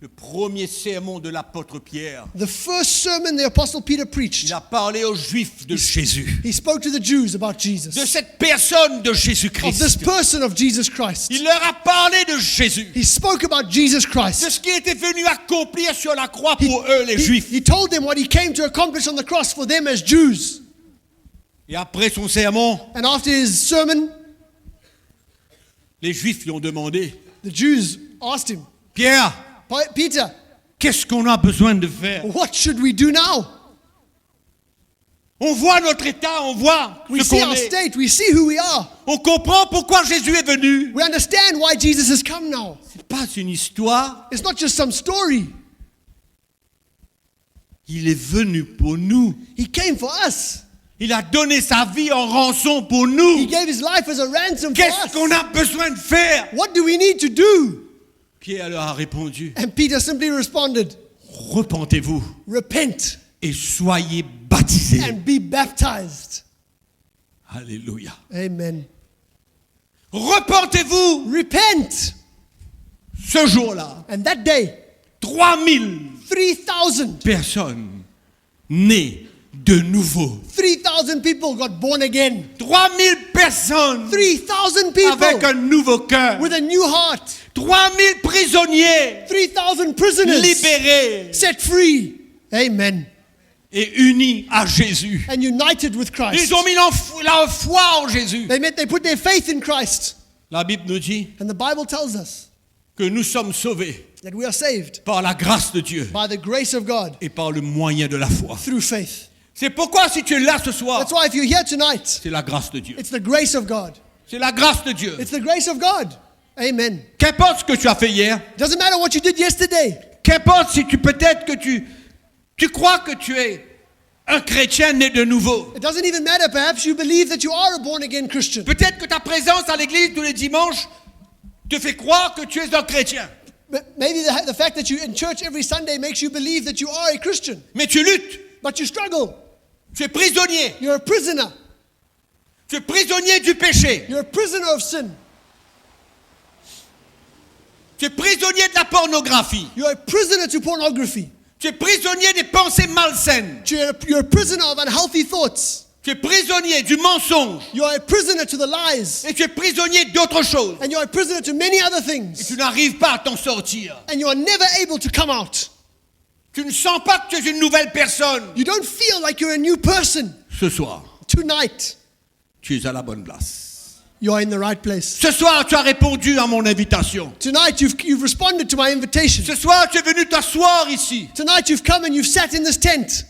Le premier sermon de l'apôtre Pierre, The first sermon the Apostle Peter preached, il a parlé aux Juifs de Jésus. he spoke to the Jews about De Jesus, cette personne de of this Jésus-Christ. person of Jesus Christ. Il leur a parlé de Jésus. He spoke about Jesus De Christ. ce qu'il était venu accomplir sur la croix pour eux, les Juifs. He told them what he came to accomplish on the cross for them as Jews. Et après son sermon, And after his sermon, les Juifs lui ont demandé, the Jews asked him, Pierre, Peter, qu'est-ce qu'on a besoin de faire? what should we do now? On voit notre état, on voit We ce see qu'on our est. state, we see who we are. On comprend pourquoi Jésus est venu. We understand why Jesus has come now. C'est pas une histoire. It's not just some story. Il est venu pour nous. He came for us. Il a donné sa vie en rançon pour He nous. gave his life as a ransom for Qu'est-ce us. qu'on a besoin de faire? What do we need to do? Pierre leur a répondu, And Peter simply responded, repentez-vous repent et soyez baptisés. and be baptized. Alléluia. Amen. Repentez-vous. Repent. Ce jour-là, And that day, 3000 3,000 personnes nées de nouveau. 3,000 people got born again. 3000 personnes 3,000 avec people un nouveau cœur. with a new heart. 3000 prisonniers 3,000 prisoners libérés set free. Amen. et unis à Jésus. And united with Christ. Ils ont mis la foi en Jésus. They put their faith in Christ. La Bible nous dit And the Bible tells us que nous sommes sauvés that we are saved par la grâce de Dieu by the grace of God et par le moyen de la foi. through faith. C'est pourquoi si tu es là ce soir, That's why if you're here tonight, c'est la grâce de Dieu. it's the grace of God. C'est la grâce de Dieu. It's the grace of God. Amen. Qu'importe ce que tu as fait hier, Doesn't matter what you did yesterday. qu'importe si peut-être que tu crois que tu es un chrétien né de nouveau. It doesn't even matter. Perhaps you believe that you are a born-again Christian. Peut-être que ta présence à l'église tous les dimanches te fait croire que tu es un chrétien. But maybe the fact that you're in church every Sunday makes you believe that you are a Christian. Mais tu luttes. But you struggle. Tu es prisonnier. You're a prisoner. Tu es prisonnier du péché. You're a prisoner of sin. Tu es prisonnier de la pornographie. You're a prisoner to pornography. Tu es prisonnier des pensées malsaines. You're a prisoner of unhealthy thoughts. Tu es prisonnier du mensonge. You're a prisoner to the lies. Et tu es prisonnier d'autres choses. And you're a prisoner to many other Et things. tu n'arrives pas à t'en sortir. And you are never able to come out. Tu ne sens pas que tu es une nouvelle personne. You don't feel like you're a new person. Ce soir, Tonight, tu es à la bonne place. you're in the right place. Ce soir, tu as répondu à mon invitation. Tonight, you've responded to my invitation. Ce soir, tu es venu t'asseoir ici. Tonight, you've come and you've sat in this tent.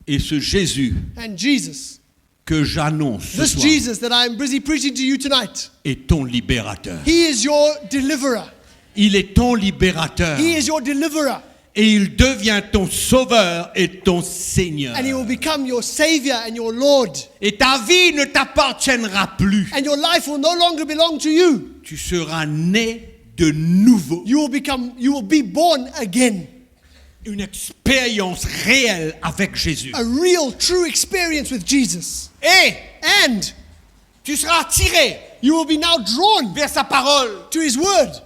Et ce Jésus And Jesus, que j'annonce ce this soir Jesus that I am busy preaching to you tonight, est ton libérateur. He is your deliverer. Il est ton libérateur. He is your deliverer. Et il devient ton sauveur et ton Seigneur. And He will become your Savior and your Lord. Et ta vie ne t'appartiendra plus. And your life will no longer belong to you. Tu seras né de nouveau. You will be born again. Une expérience réelle avec Jésus. A real, true experience with Jesus. Et And tu seras attiré you will be now drawn vers sa parole, to His Word.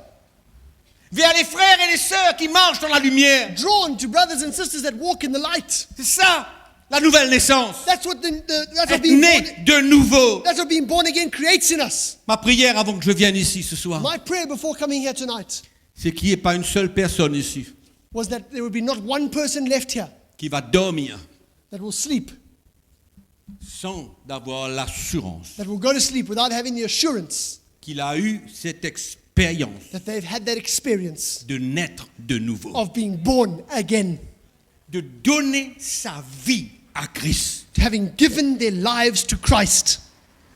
vers les frères et les sœurs qui marchent dans la lumière. Drawn to brothers and sisters that walk in the light. C'est ça, la nouvelle naissance. That's what Être né de nouveau. that's what being born again creates in us. Ma prière avant que je vienne ici ce soir, My prayer before coming here tonight c'est qu'il n'y ait pas une seule personne ici was that there would be not one person left here qui va dormir that will sleep, sans avoir l'assurance that will go to sleep without having the assurance qu'il a eu cette expérience that they've had that experience de naître de nouveau, of being born again, de donner sa vie à Christ, having given their lives to Christ,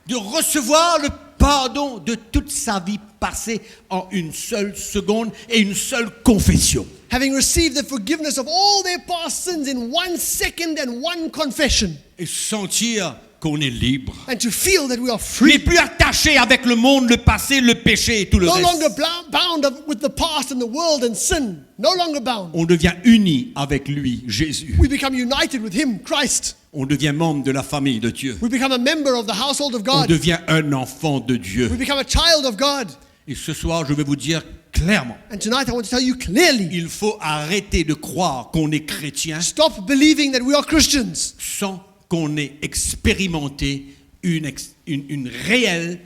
de recevoir le pardon de toute sa vie passée en une seule seconde et une seule confession. having received the forgiveness of all their past sins in 1 second and one confession, Et sentir qu'on est libre. and to feel that we are Mais free, plus attaché avec le monde, le passé, le péché et tout le no longer reste. bound up with the past and the world and sin, no longer bound. On devient unis avec lui, Jésus. We become united with Him, Christ. On devient membre de la famille de Dieu. We become a member of the household of On God. devient un enfant de Dieu. We become a child of God. Et ce soir, je vais vous dire clairement, And tonight I want to tell you clearly, il faut arrêter de croire qu'on est chrétien stop believing that we are Christians sans qu'on ait expérimenté une réelle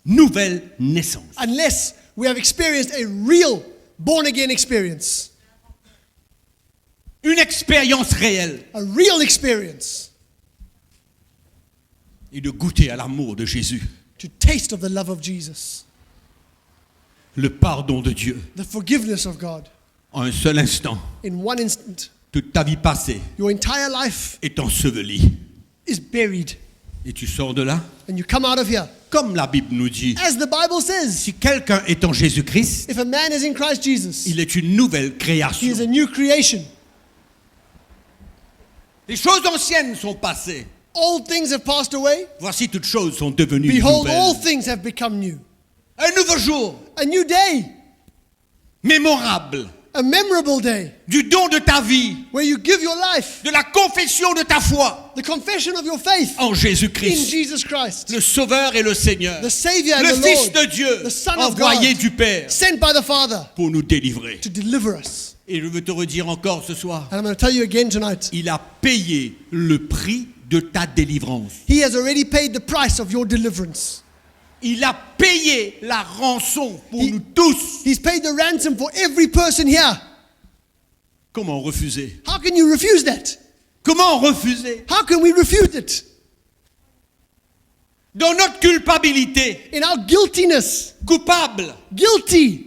nouvelle naissance. unless we have experienced a real born again experience. Une expérience réelle. A real experience. Et de goûter à l'amour de Jésus. To taste of the love of Jesus. Le pardon de Dieu. The forgiveness of God. En un seul instant, In one instant, toute ta vie passée your entire life est ensevelie. is buried. Et tu sors de là, And you come out of here. comme la Bible nous dit, As the Bible says, si quelqu'un est en Jésus-Christ, if a man is in Christ Jesus, il est une nouvelle he création. is a new creation. Les choses anciennes sont passées. Old things have passed away. Voici toutes choses sont devenues Behold, all nouvelles. things have become new. Un nouveau jour, A new day, mémorable, a memorable day, du don de ta vie, where you give your life, de la confession de ta foi the confession of your faith en in Jésus-Christ, Jesus Christ, le Sauveur et le Seigneur, the Savior and le the Fils Lord, de Dieu, the Son of envoyé God, du Père sent by the Father pour nous délivrer. to deliver us. Et je veux te redire encore ce soir, And I'm going to tell you again tonight, il a payé le prix de ta délivrance. He has already paid the price of your deliverance. Il a payé la rançon pour He- nous tous. He's paid the ransom for every person here. Comment refuser? How can you refuse that? Comment refuser? How can we refuse it? Dans notre culpabilité, In our guiltiness, coupable guilty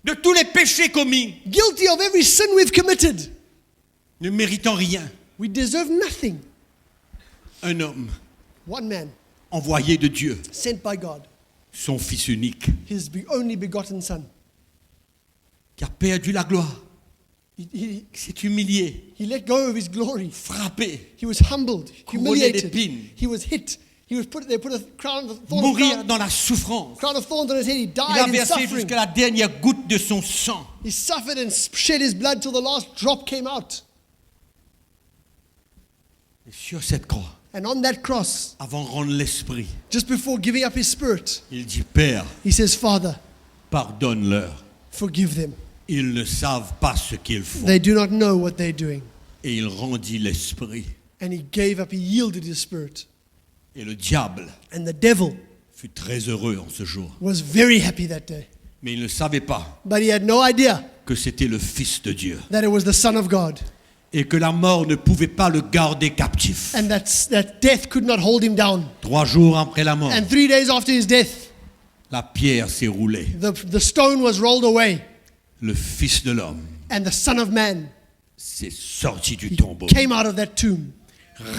de tous les péchés commis, guilty of every sin we've committed, ne méritant rien, we deserve nothing. un homme One man, envoyé de Dieu, sent by God, son Fils unique, His only begotten Son. qui a perdu la gloire, He qui s'est humilié, let go of His glory. frappé, He was humbled, Couronné humiliated. d'épines. He was hit. They put a crown of thorns, mourir dans la souffrance. crown of thorns on his head. He Il a died in versé suffering. jusqu'à la dernière goutte de son sang. He suffered and shed his blood till the last drop came out. Et sur cette croix, And on that cross, avant de rendre l'esprit, just before giving up his spirit, il dit, Père, he says, Father, pardonne-leur. forgive them. Ils ne savent pas ce qu'ils font. They do not know what they're doing. Et il rendit l'esprit. And he gave up, he yielded his spirit. Et le diable And the devil fut très heureux en ce jour. was very happy that day. Mais il ne savait pas But he had no idea que c'était le Fils de Dieu. that it was the Son of God. et que la mort ne pouvait pas le garder captif. and that death could not hold him down. 3 jours après la mort, And 3 days after his death, la pierre s'est roulée. the stone was rolled away, Le Fils de l'homme and the Son of Man s'est sorti du tombeau, came out of that tomb,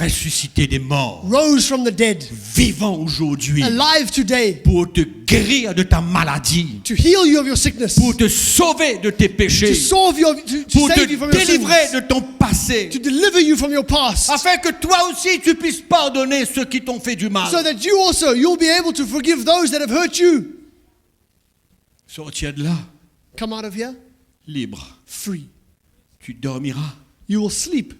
ressuscité des morts, rose from the dead, vivant aujourd'hui alive today, pour te guérir de ta maladie, to heal you of your sickness, pour te sauver de tes péchés, to save you pour te from your délivrer sins, de ton passé, to deliver you from your past, afin que toi aussi tu puisses pardonner ceux qui t'ont fait du mal. so that you'll be able to forgive those that have hurt you. Sortir de là, Come out of here libre. free. Tu dormiras You will sleep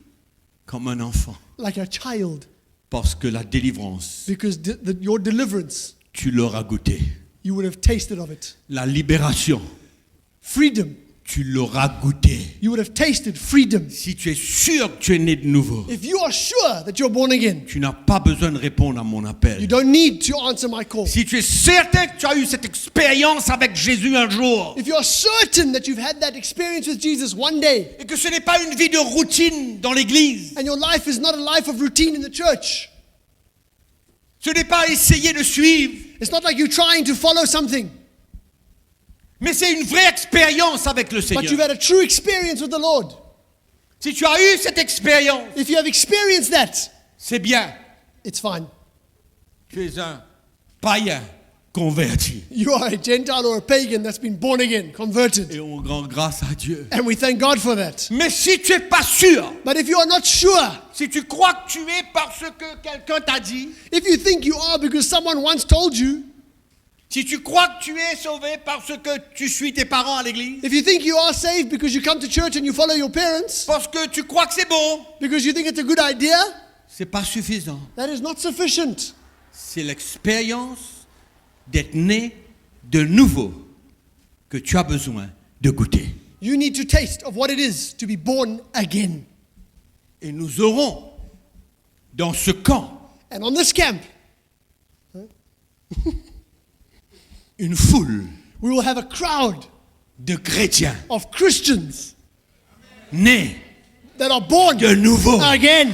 comme un enfant, like a child, parce que la délivrance, because your deliverance, tu l'auras goûté. you would have tasted of it. La libération, Freedom, tu l'auras goûté. you would have tasted freedom. Si tu es sûr que tu es né de nouveau, If you are sure that you're born again, tu n'as pas besoin de répondre à mon you appel. don't need to answer my call. Si tu es certain que tu as eu cette expérience avec Jésus un jour, If you're certain that you've had that experience with Jesus one day, et que ce n'est pas une vie de routine dans l'église, and your life is not a life of routine in the church, ce n'est pas essayer de suivre, it's not like you're trying to follow something, mais c'est une vraie expérience avec le but you've Seigneur. had a true experience with the Lord. Si tu as eu cette expérience, If you have experienced that, c'est bien. it's fine. Tu es un païen converti. You are a Gentile or a pagan that's been born again, converted. Et on rend grâce à Dieu. And we thank God for that. Mais si tu n'es pas sûr, But if you are not sure, si tu crois que tu es parce que quelqu'un t'a dit, if you think you are because someone once told you, si tu crois que tu es sauvé parce que tu suis tes parents à l'église, if you think you are saved because you come to church and you follow your parents, parce que tu crois que c'est bon, because you think it's a good idea, c'est pas suffisant. that is not sufficient. C'est l'expérience d'être né de nouveau que tu as besoin de goûter. You need to taste of what it is to be born again. Et nous aurons dans ce camp And on this camp, une foule we will have a crowd de chrétiens of Christians nés that are born de nouveau again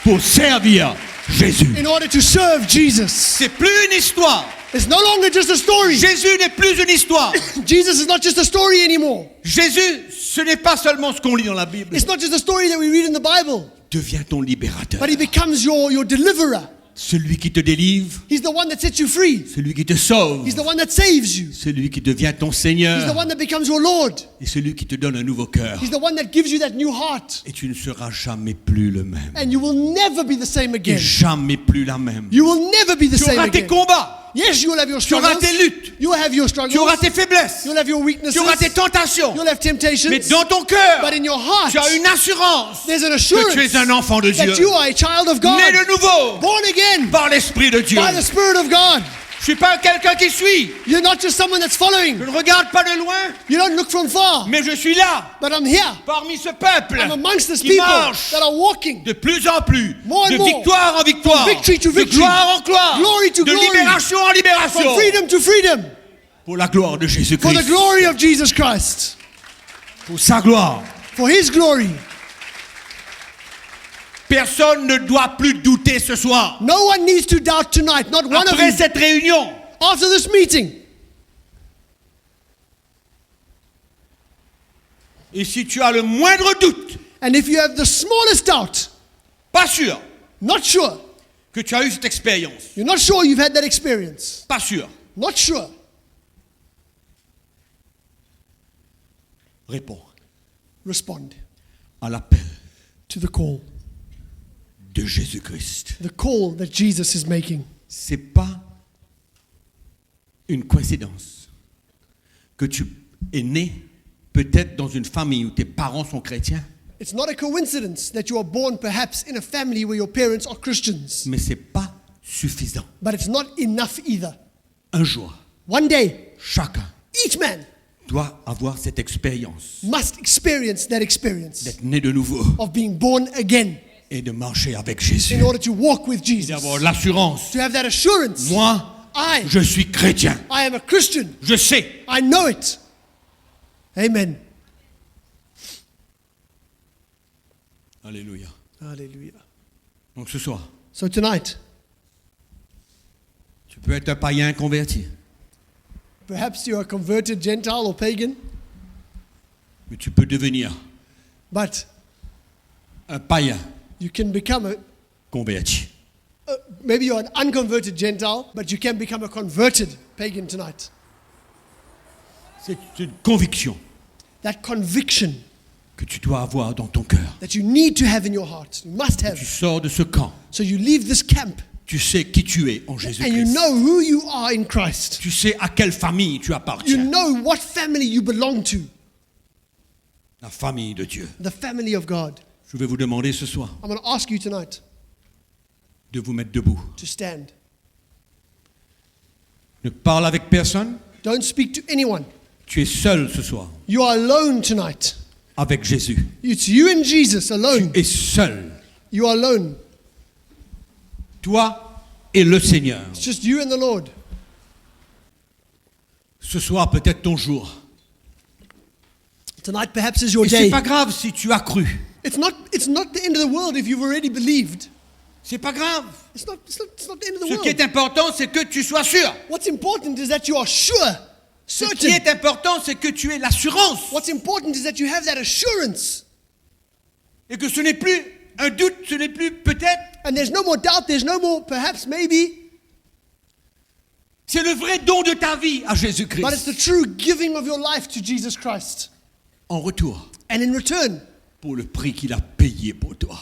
pour servir Jésus. in order to serve Jesus. C'est plus une histoire. It's no longer just a story. Jésus n'est plus une histoire. Jesus is not just a story anymore. Jésus, ce n'est pas seulement ce qu'on lit dans la Bible. It's not just a story that we read in the Bible, Deviens ton libérateur. but he becomes your deliverer. Celui qui te délivre, He's the one that sets you free. celui qui te sauve, He's the one that saves you. celui qui devient ton He's the Seigneur one that becomes your Lord. et celui qui te donne un nouveau cœur. He's the one that gives you that new heart. Et tu ne seras jamais plus le même. And you will never be the same Et again. jamais plus la même. You will never be the Tu same auras tes again. combats, Yes, you will have your tu auras struggles. tes luttes, You will have your tu struggles. auras tes faiblesses, You'll have your weaknesses. tu auras tes tentations. You'll have temptations. Mais dans ton cœur, But in your heart, tu as une assurance there's an que assurance tu es un enfant de Dieu, that you are a child of God, né de nouveau born again par l'Esprit de Dieu. by the Spirit of God. Je ne suis pas quelqu'un qui suit. You're not just someone that's Je following. ne regarde pas de loin, You don't look from far. mais je suis là, But I'm here. parmi ce peuple I'm amongst this qui people marche that are walking de plus en plus, More and de more. victoire en victoire, From victory to de victory. gloire en gloire, Glory to de glory. libération en libération, from freedom to freedom pour la gloire de for the Jésus-Christ, glory of Jesus Christ, pour sa gloire. for His glory. Personne ne doit plus douter ce soir. No one needs to doubt tonight, not one of Après you. cette réunion, After this meeting, et si tu as le moindre doute, and if you have the smallest doubt, pas sûr not sure, que tu as eu cette expérience, you're not sure you've had that experience, pas sûr, not sure, réponds respond à l'appel to the call. de Jésus-Christ. The call that Jesus is making. C'est pas une coïncidence que tu es né peut-être dans une famille où tes parents sont chrétiens, It's not a coincidence that you are born perhaps in a family where your parents are Christians, mais c'est pas suffisant. but it's not enough either. Un jour, One day, chacun each man doit avoir cette expérience must experience that experience d'être né de nouveau of being born again et de marcher avec Jésus, in order to walk with et Jesus. d'avoir l'assurance. To have that assurance. Moi, I je suis chrétien. am a Christian. Je sais. I know it. Amen. Alléluia. Hallelujah. Donc ce soir, So tonight, tu peux être un païen converti, perhaps you're a converted Gentile or pagan, mais tu peux devenir but un païen you can become converti. maybe you're an unconverted Gentile, but you can become a converted pagan tonight. C'est une conviction That conviction que tu dois avoir dans ton cœur. that you need to have in your heart, you must Tu have. sors de ce camp, So you leave this camp tu sais qui tu es en and you Jésus-Christ. know who you are in Christ. Tu sais à quelle famille tu You appartiens. know what family you belong to, La famille de Dieu. the family of God. Je vais vous demander ce soir I'm going to ask you tonight de vous mettre debout. to stand. Ne parle avec personne. Don't speak to anyone. Tu es seul ce soir You are alone tonight. avec Jésus. It's you and Jesus alone. Et seul. You are alone. Toi et le Seigneur. It's just you and the Lord. Ce soir peut-être ton jour. Tonight perhaps is your Et c'est day. pas grave si tu as cru. It's not the end of the world if you've already believed. C'est pas grave. It's not the end of the Ce qui world. est important, c'est que tu sois sûr. What's important is that you are sure, Ce qui certain. est important, c'est que tu aies l'assurance. What's important is that you have that assurance. Et que ce n'est plus un doute, ce n'est plus peut-être. And there's no more doubt, there's no more perhaps, maybe, C'est le vrai don de ta vie à but it's Jésus-Christ. the true giving of your life to Jesus Christ. En retour, And in return pour le prix qu'il a payé pour toi.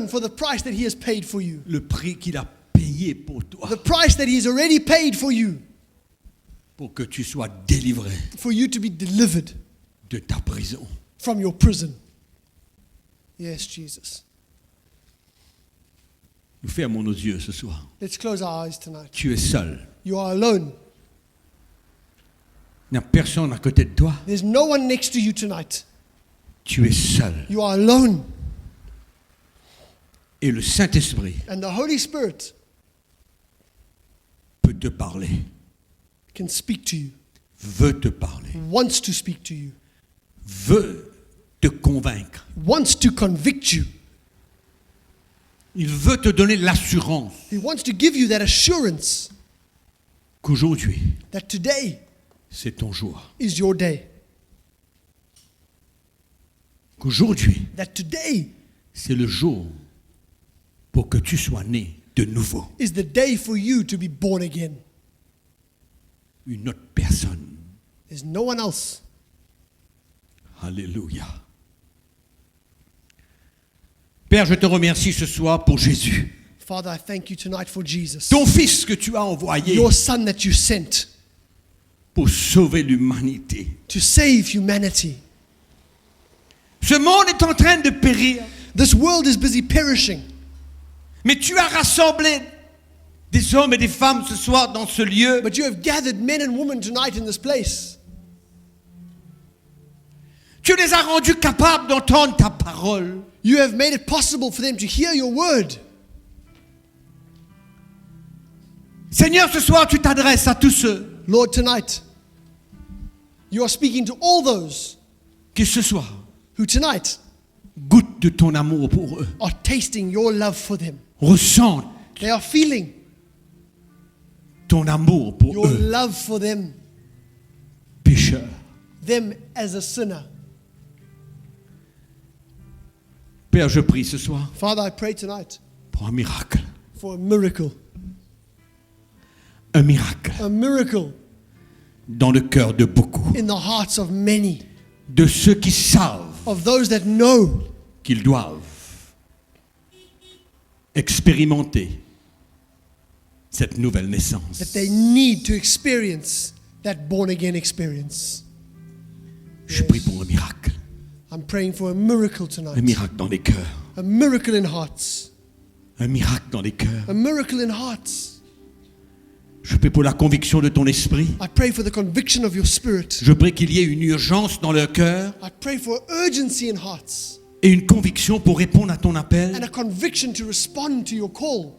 for the price that he has paid for you. Le prix qu'il a payé pour toi. The price that he has already paid for you, Pour que tu sois délivré for you to be delivered de ta prison. from your prison. Yes, Jesus. Nous fermons nos yeux ce soir. Let's close our eyes tonight. Tu es seul. You are alone. Il n'y a personne à côté de toi. There's no one next to you tonight. Tu es seul. You are alone. Et le Saint-Esprit And the Holy Spirit peut te parler, can speak to you, veut te parler, wants to speak to you, veut te convaincre. wants to convict you. Il veut te donner l'assurance He wants to give you that assurance qu'aujourd'hui, that today c'est ton jour. is your day. Qu'aujourd'hui, That today c'est le jour pour que tu sois né de nouveau. is the day for you to be born again. Une autre personne. There's no one else. Alléluia. Père, je te remercie ce soir pour Jésus. Father, I thank you tonight for Jesus, Ton Fils que tu as envoyé your Son that you sent pour sauver l'humanité. to save humanity. Ce monde est en train de périr, This world is busy perishing, mais tu as rassemblé des hommes et des femmes ce soir dans ce lieu. but you have gathered men and women tonight in this place. Tu les as rendus capables d'entendre ta parole. You have made it possible for them to hear your word. Seigneur, ce soir, tu t'adresses à tous ceux Lord, tonight you are speaking to all those qui ce soir who tonight goûtent de ton amour pour eux, are tasting your love for them. ressentent They are feeling ton amour pour your eux, love for them, pécheurs. them as a sinner. Père, je prie ce soir Father, I pray tonight pour un miracle. for a miracle Un miracle dans le cœur de beaucoup, in the hearts of many, de ceux qui savent of those that know qu'ils doivent expérimenter cette nouvelle naissance. that they need to experience that born again experience. Je prie pour un miracle. I'm praying for a miracle Un tonight. miracle dans les cœurs. A miracle in hearts. Un miracle dans les cœurs. A miracle in hearts. Je prie pour la conviction de ton esprit. I pray for the conviction of your spirit. Je prie qu'il y ait une urgence dans leur cœur I pray for urgency in hearts et une conviction pour répondre à ton and appel. a conviction to respond to your call.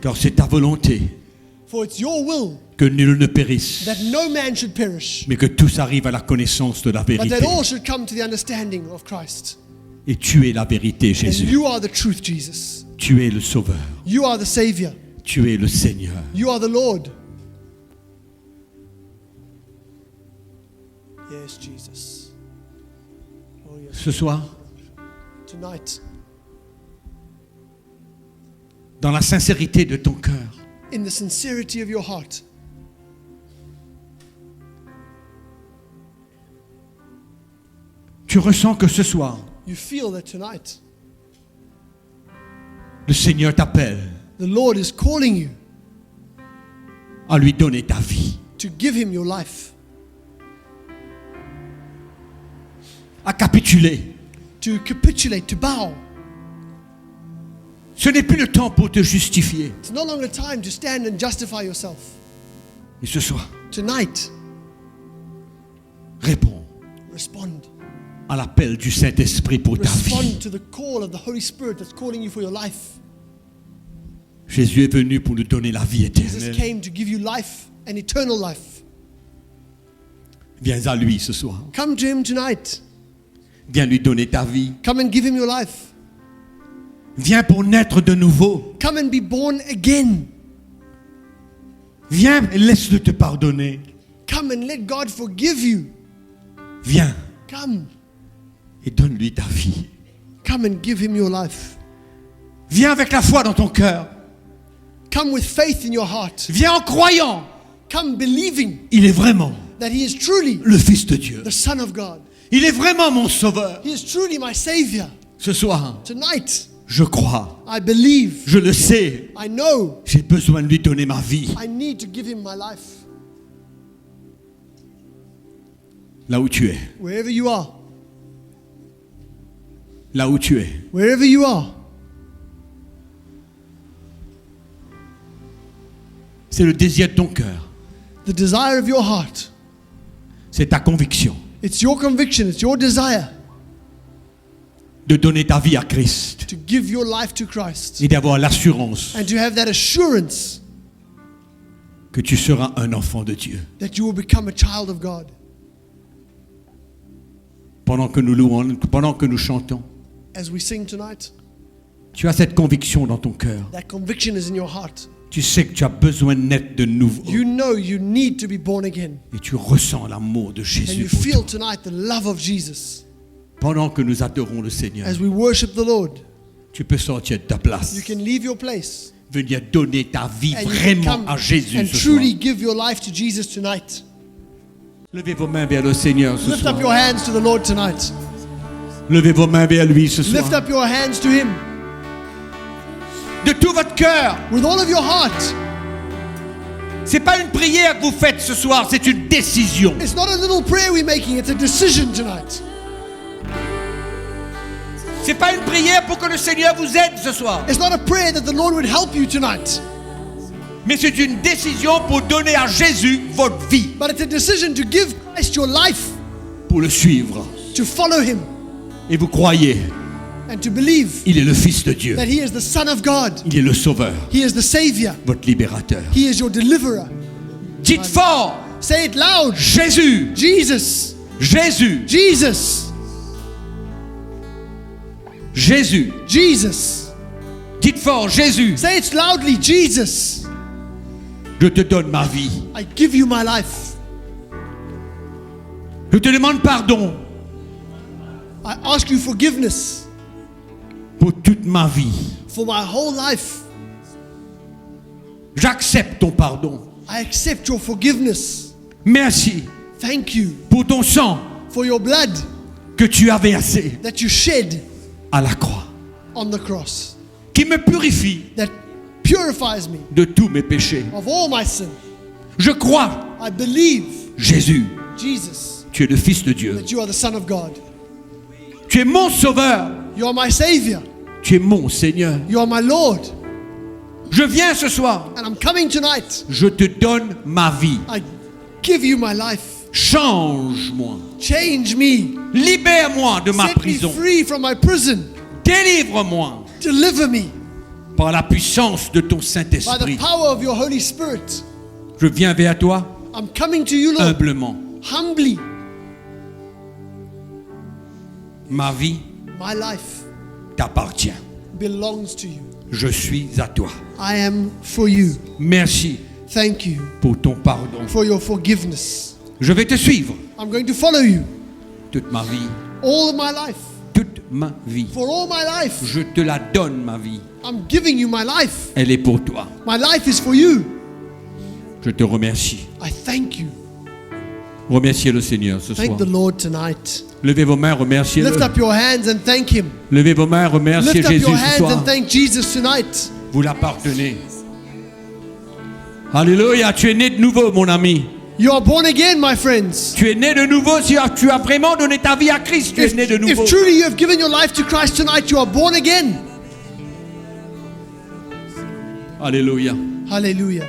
Car c'est ta volonté For it's your will que nul ne périsse, that no man should perish, mais que tous arrivent à la connaissance de la but vérité. that all should come to the understanding of Christ. Et tu es la vérité, And Jésus. you are the truth, Jesus. Tu es le Sauveur. You are the Savior. Tu es le Seigneur. You are the Lord. Yes, Jesus. Oh, yes. Ce soir, Tonight, dans la sincérité de ton cœur, in the sincerity of your heart, tu ressens que ce soir, you feel that tonight le Seigneur t'appelle the Lord is calling you à lui donner ta vie, to give Him your life, à capituler. to capitulate, to bow. Ce n'est plus le temps pour te justifier. It's no longer time to stand and justify yourself. Et ce soir, Tonight, réponds respond. à l'appel du Saint-Esprit pour ta Respond vie. to the call of the Holy Spirit that's calling you for your life. Jésus est venu pour nous donner la vie Jesus éternelle. came to give you life and eternal life. Viens à lui ce soir. Come to Him tonight. Viens lui donner ta vie. Come and give Him your life. Viens pour naître de nouveau. Come and be born again. Viens et laisse-le te pardonner. Come and let God forgive you. Viens Come. et donne-lui ta vie. Come and give Him your life. Viens avec la foi dans ton cœur. Come with faith in your heart. Viens en croyant. Come believing Il est vraiment that He is truly le Fils de Dieu. the Son of God. Il est vraiment mon Sauveur. He is truly my Savior. Ce soir, Tonight, je crois. I believe. Je le sais. I know J'ai besoin de lui donner ma vie. I need to give Him my life. Là où tu es. Wherever you are. Là où tu es. Wherever you are. C'est le désir de ton cœur. The desire of your heart. C'est ta conviction It's your conviction. It's your desire de donner ta vie à Christ to give your life to Christ et d'avoir l'assurance and to have that assurance que tu seras un enfant de Dieu. that you will become a child of God. Pendant que nous louons, pendant que nous chantons, As we sing tonight, tu as cette conviction dans ton cœur. that conviction is in your heart. Tu sais que tu as besoin de naître de nouveau. You know you need to be born again. Et tu ressens l'amour de And Jésus you pour feel toi. tonight the love of Jesus. Pendant que nous adorons le Seigneur, As we worship the Lord, tu peux sortir de ta place. you can leave your place Venir donner ta vie and you can vraiment come à Jésus and ce soir. truly give your life to Jesus tonight. Levez vos mains vers le Seigneur ce Lift soir. up your hands to the Lord tonight. Levez vos mains vers lui ce soir. Lift up your hands to Him De tout votre cœur. with all of your heart. C'est pas une prière que vous faites ce soir, c'est une décision. It's not a little prayer we're making, it's a decision tonight. C'est pas une prière pour que le Seigneur vous aide ce soir, It's not a prayer that the Lord would help you tonight, mais c'est une décision pour donner à Jésus votre vie, but it's a decision to give Christ your life, pour le suivre. to follow Him, Et vous croyez, and to believe il est le Fils de Dieu, that He is the Son of God. il est le Sauveur, He is the Savior. votre libérateur. He is your deliverer. Dites fort, Say it loud. Jésus, Jesus. Jésus, Jesus. Jésus. Jesus. Dites fort, Jésus, Say it loudly. Jesus. je te donne ma vie. I give you my life. Je te demande pardon I ask you forgiveness pour toute ma vie. for my whole life. J'accepte ton pardon. I accept your forgiveness. Merci Thank you pour ton sang for your blood que tu as versé that you shed à la croix, on the cross, qui me purifie that purifies me de tous mes péchés. of all my sin. Je crois, I believe, Jésus, Jesus, tu es le Fils de Dieu. that you are the Son of God. Tu es mon Sauveur. You are my Savior. Tu es mon Seigneur. You are my Lord. Je viens ce soir. And I'm coming tonight. Je te donne ma vie. I give you my life. Change-moi. Change me. Libère-moi de ma Set me prison. free from my prison. Délivre-moi Deliver me par la puissance de ton by the Saint-Esprit. power of your Holy Spirit. Je viens vers toi I'm coming to you, Lord, humblement. humbly. Ma vie, My life t'appartient. belongs to you. Je suis à toi. I am for you. Merci Thank you pour ton pardon. for your forgiveness. Je vais te suivre I'm going to follow you toute ma vie. all of my life. Toute ma vie. For all my life, Je te la donne, ma vie. I'm giving you my life. Elle est pour toi. My life is for you. Je te remercie. I thank you. Remerciez le Seigneur ce soir. Thank the Lord tonight. Levez vos mains, remerciez-le. Lift up your hands and thank Him. Levez vos mains, remerciez Lift up Jésus your ce hands soir. and thank Jesus tonight. Vous l'appartenez. Alléluia, tu es né de nouveau, mon ami. You are born again, my friends. Tu es né de nouveau, si tu as vraiment donné ta vie à Christ, tu es né de nouveau. If truly you have given your life to Christ tonight, you are born again. Alléluia. Hallelujah.